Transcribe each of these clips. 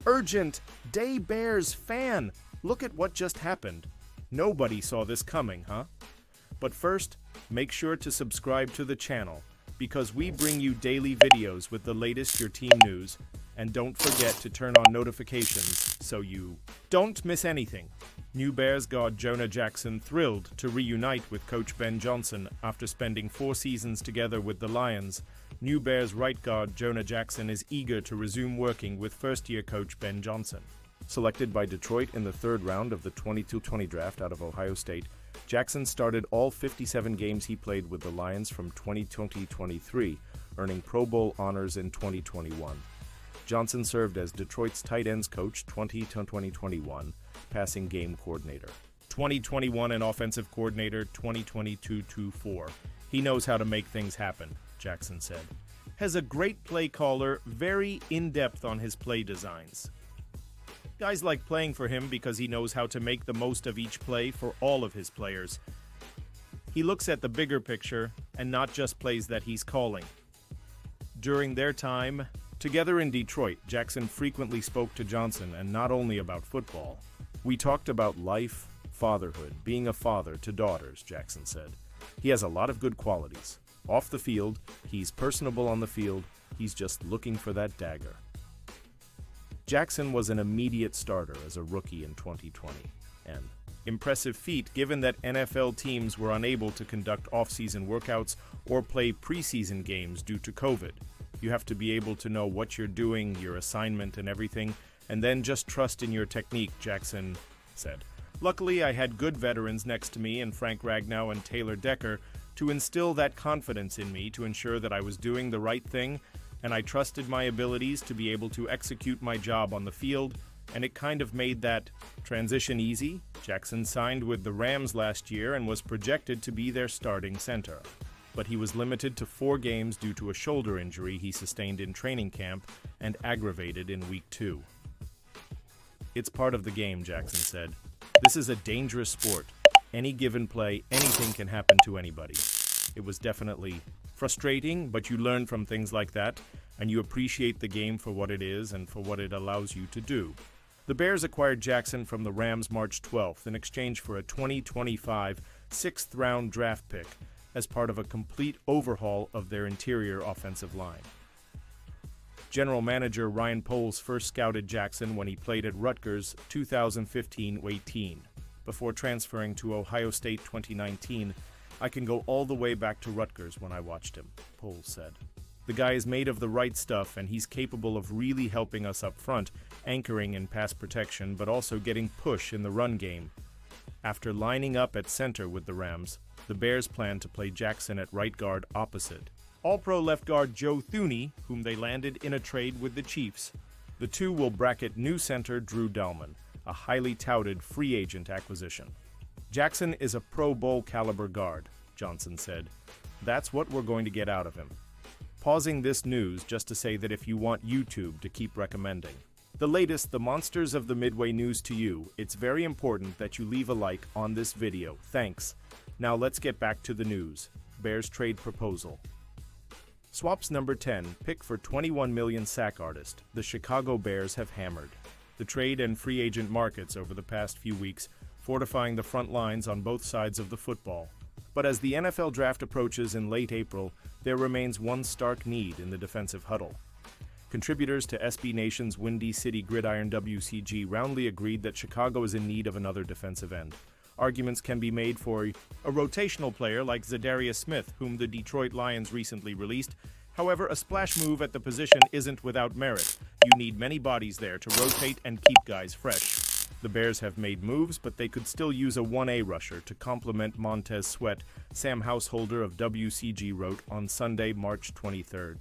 Urgent! Day Bears fan! Look at what just happened. Nobody saw this coming, huh? But first, make sure to subscribe to the channel, because we bring you daily videos with the latest your team news, and don't forget to turn on notifications so you don't miss anything. New Bears guard Jonah Jackson thrilled to reunite with Coach Ben Johnson after spending 4 seasons together with the Lions. New Bears right guard Jonah Jackson is eager to resume working with first-year coach Ben Johnson. Selected by Detroit in the 3rd round of the 2020 draft out of Ohio State, Jackson started all 57 games he played with the Lions from 2020-23, earning Pro Bowl honors in 2021. Johnson served as Detroit's tight ends coach 2020-21, passing game coordinator 2021 and offensive coordinator 2022-24. He knows how to make things happen, Jackson said. Has a great play caller, very in-depth on his play designs. Guys like playing for him because he knows how to make the most of each play for all of his players. He looks at the bigger picture and not just plays that he's calling. During their time together in Detroit, Jackson frequently spoke to Johnson, and not only about football. We talked about life, fatherhood, being a father to daughters, Jackson said. He has a lot of good qualities. Off the field, he's personable on the field, he's just looking for that dagger. Jackson was an immediate starter as a rookie in 2020, an impressive feat given that NFL teams were unable to conduct off-season workouts or play preseason games due to COVID. You have to be able to know what you're doing, your assignment and everything, and then just trust in your technique, Jackson said. Luckily, I had good veterans next to me in Frank Ragnow and Taylor Decker to instill that confidence in me to ensure that I was doing the right thing, and I trusted my abilities to be able to execute my job on the field, and it kind of made that transition easy. Jackson signed with the Rams last year and was projected to be their starting center, but he was limited to 4 games due to a shoulder injury he sustained in training camp and aggravated in Week 2. It's part of the game, Jackson said. This is a dangerous sport. Any given play, anything can happen to anybody. It was definitely frustrating, but you learn from things like that, and you appreciate the game for what it is and for what it allows you to do. The Bears acquired Jackson from the Rams March 12th in exchange for a 2025 6th-round draft pick as part of a complete overhaul of their interior offensive line. General manager Ryan Poles first scouted Jackson when he played at Rutgers 2015-18. Before transferring to Ohio State 2019, I can go all the way back to Rutgers when I watched him, Poles said. The guy is made of the right stuff, and he's capable of really helping us up front, anchoring in pass protection, but also getting push in the run game. After lining up at center with the Rams, the Bears plan to play Jackson at right guard opposite All-Pro left guard Joe Thuney, whom they landed in a trade with the Chiefs. The two will bracket new center Drew Dalman, a highly touted free agent acquisition. Jackson is a Pro Bowl caliber guard, Johnson said. That's what we're going to get out of him. Pausing this news just to say that if you want YouTube to keep recommending the latest, the monsters of the Midway news to you, it's very important that you leave a like on this video. Thanks. Now let's get back to the news. Bears trade proposal. Swaps number 10, pick for $21 million sack artist, the Chicago Bears have hammered the trade and free agent markets over the past few weeks, fortifying the front lines on both sides of the football. But as the NFL draft approaches in late April, there remains one stark need in the defensive huddle. Contributors to SB Nation's Windy City Gridiron WCG roundly agreed that Chicago is in need of another defensive end. Arguments can be made for a rotational player like Zadarius Smith, whom the Detroit Lions recently released. However, a splash move at the position isn't without merit. You need many bodies there to rotate and keep guys fresh. The Bears have made moves, but they could still use a 1A rusher to complement Montez Sweat, Sam Householder of WCG wrote on Sunday, March 23rd.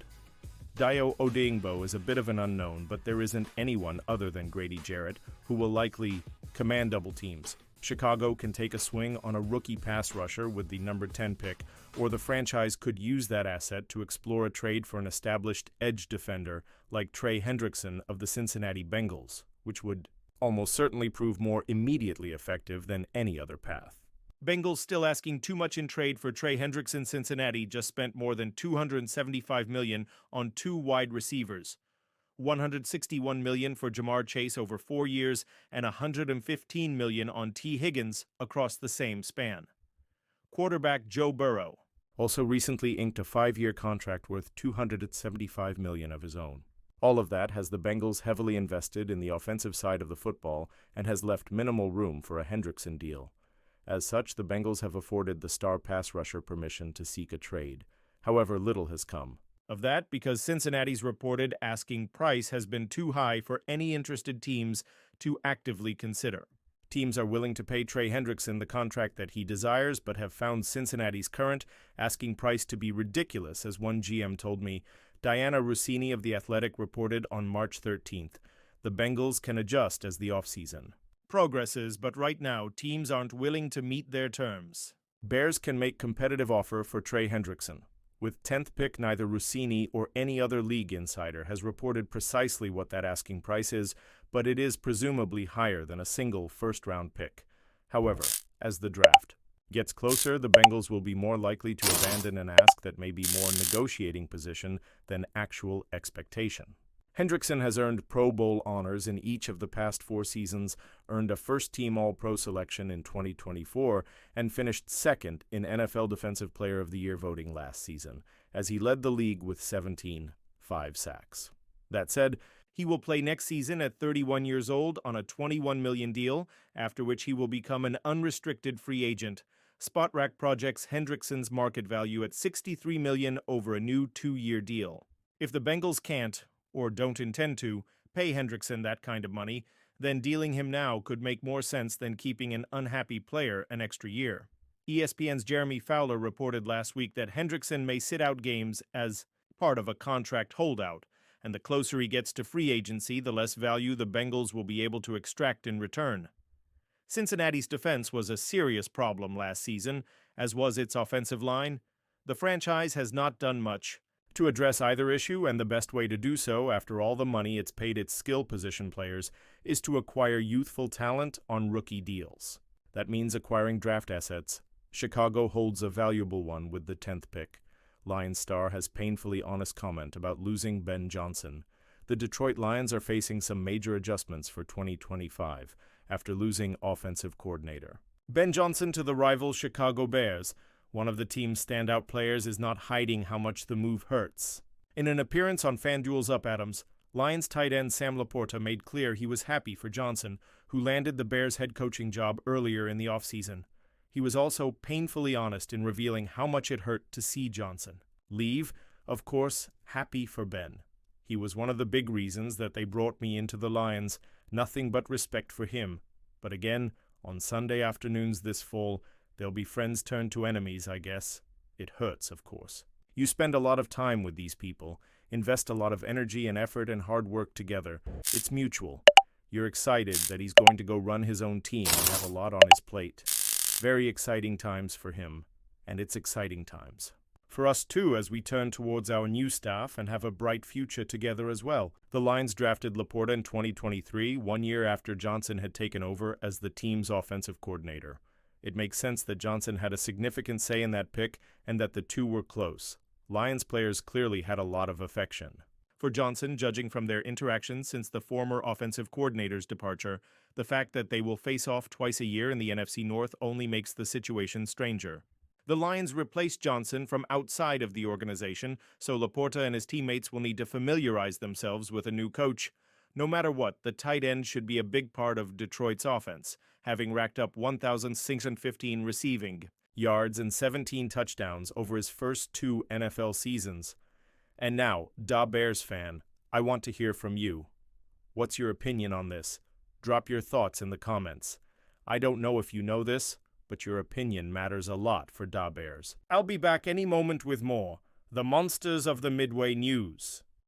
Dayo Odeyingbo is a bit of an unknown, but there isn't anyone other than Grady Jarrett who will likely command double teams. Chicago can take a swing on a rookie pass rusher with the number 10 pick, or the franchise could use that asset to explore a trade for an established edge defender like Trey Hendrickson of the Cincinnati Bengals, which would almost certainly prove more immediately effective than any other path. Bengals still asking too much in trade for Trey Hendrickson. Cincinnati just spent more than $275 million on 2 wide receivers. $161 million for Jamar Chase over 4 years, and $115 million on T. Higgins across the same span. Quarterback Joe Burrow also recently inked a 5-year contract worth $275 million of his own. All of that has the Bengals heavily invested in the offensive side of the football and has left minimal room for a Hendrickson deal. As such, the Bengals have afforded the star pass rusher permission to seek a trade. However, little has come of that because Cincinnati's reported asking price has been too high for any interested teams to actively consider. Teams are willing to pay Trey Hendrickson the contract that he desires, but have found Cincinnati's current asking price to be ridiculous, as one GM told me. Diana Rossini of The Athletic reported on March 13th. The Bengals can adjust as the offseason progresses, but right now, teams aren't willing to meet their terms. Bears can make competitive offer for Trey Hendrickson. With 10th pick, neither Rossini or any other league insider has reported precisely what that asking price is, but it is presumably higher than a single first-round pick. However, as the draft gets closer, the Bengals will be more likely to abandon an ask that may be more negotiating position than actual expectation. Hendrickson has earned Pro Bowl honors in each of the past 4 seasons, earned a first-team All-Pro selection in 2024, and finished second in NFL Defensive Player of the Year voting last season, as he led the league with 17 sacks. That said, he will play next season at 31 years old on a $21 million deal, after which he will become an unrestricted free agent. SpotRack projects Hendrickson's market value at $63 million over a new 2-year deal. If the Bengals can't, or don't intend to, pay Hendrickson that kind of money, then dealing him now could make more sense than keeping an unhappy player an extra year. ESPN's Jeremy Fowler reported last week that Hendrickson may sit out games as part of a contract holdout, and the closer he gets to free agency, the less value the Bengals will be able to extract in return. Cincinnati's defense was a serious problem last season, as was its offensive line. The franchise has not done much to address either issue, and the best way to do so, after all the money it's paid its skill position players, is to acquire youthful talent on rookie deals. That means acquiring draft assets. Chicago holds a valuable one with the 10th pick. Lions star has painfully honest comment about losing Ben Johnson. The Detroit Lions are facing some major adjustments for 2025 after losing offensive coordinator Ben Johnson to the rival Chicago Bears. One of the team's standout players is not hiding how much the move hurts. In an appearance on FanDuel's Up Adams, Lions tight end Sam Laporta made clear he was happy for Johnson, who landed the Bears' head coaching job earlier in the offseason. He was also painfully honest in revealing how much it hurt to see Johnson leave. Of course, happy for Ben. He was one of the big reasons that they brought me into the Lions. Nothing but respect for him. But again, on Sunday afternoons this fall, they'll be friends turned to enemies, I guess. It hurts, of course. You spend a lot of time with these people, invest a lot of energy and effort and hard work together. It's mutual. You're excited that he's going to go run his own team and have a lot on his plate. Very exciting times for him, and it's exciting times for us too, as we turn towards our new staff and have a bright future together as well. The Lions drafted Laporta in 2023, 1 year after Johnson had taken over as the team's offensive coordinator. It makes sense that Johnson had a significant say in that pick and that the two were close. Lions players clearly had a lot of affection for Johnson, judging from their interactions since the former offensive coordinator's departure. The fact that they will face off twice a year in the NFC North only makes the situation stranger. The Lions replaced Johnson from outside of the organization, so Laporta and his teammates will need to familiarize themselves with a new coach. No matter what, the tight end should be a big part of Detroit's offense, having racked up 1,615 receiving yards and 17 touchdowns over his first 2 NFL seasons. And now, Da Bears fan, I want to hear from you. What's your opinion on this? Drop your thoughts in the comments. I don't know if you know this, but your opinion matters a lot for Da Bears. I'll be back any moment with more. The Monsters of the Midway News.